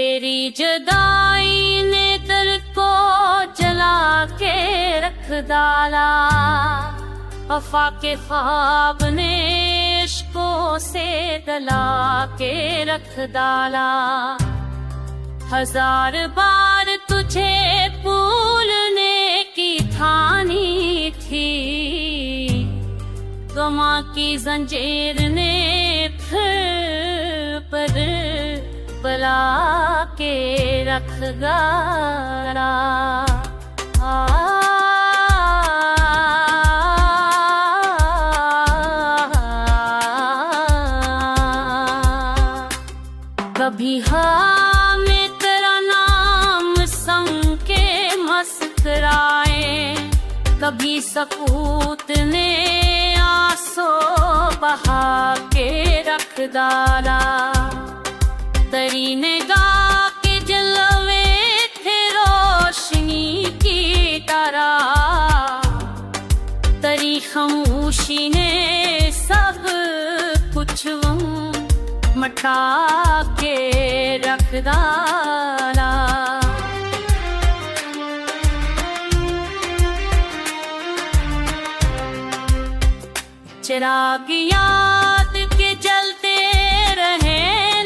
तेरी जुदाई ने दिल को जला के रख डाला, वफा के ख्वाब ने इश्कों से गला के रख डाला। हजार बार तुझे भूलने की ठानी थी, गमा की जंजीर ने फिर पर बला के रख डाला। कभी हाँ में तेरा नाम संग के मुस्कुराए, कभी सकूत ने आंसू बहा के रख डाला। तेरी निगाह के जलवे थे रोशनी की तरह, तेरी खामोशी ने सब कुछ मटा के रख डाला। चिराग याद के जलते रहे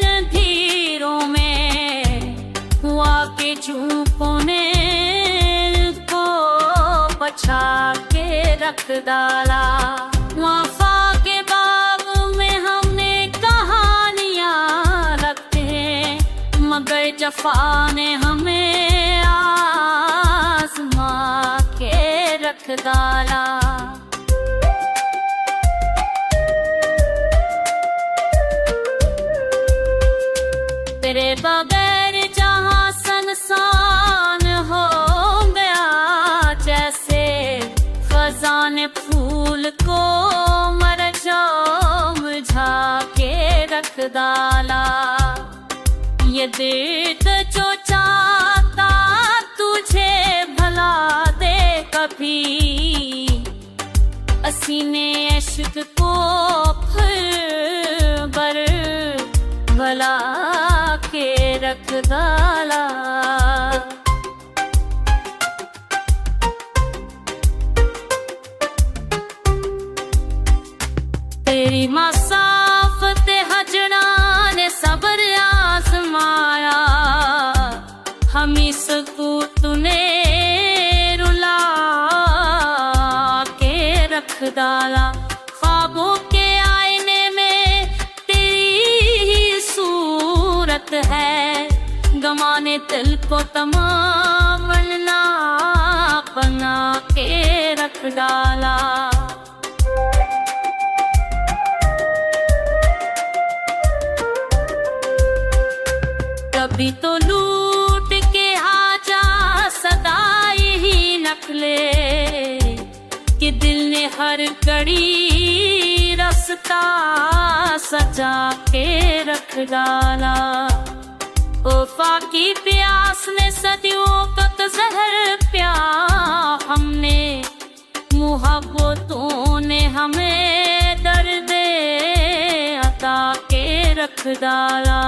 अंधेरों में, हुआ के चूपों ने को बचा के रख डाला। वफा के बाग में हमने कहानियां रखते हैं, मगर जफा ने हमें आज़मा के रख डाला। तेरे बगैर जहाँ संसान हो गया, जैसे खज़ां ने फूल को मुरझा के रख डाला। ये दर्द जो चाहता तुझे भला दे कभी, असीने इश्क को फिर भला के रख डाला। तेरी मसाफत हजना ने सब्र आज़माया, हमी सकूत ने रुला के रख डाला। ख्वाबों के आईने में तेरी ही सूरत है, गमाने दिल को तमाम बना के रख डाला। कभी तो लूट के आजा सदाई ही नखले, कि दिल ने हर घड़ी रास्ता सजा के रख डाला। वफा की प्यास ने सदियों तक जहर पिया हमने, मुहब्बतों ने हमें दर्द अता के रख डाला।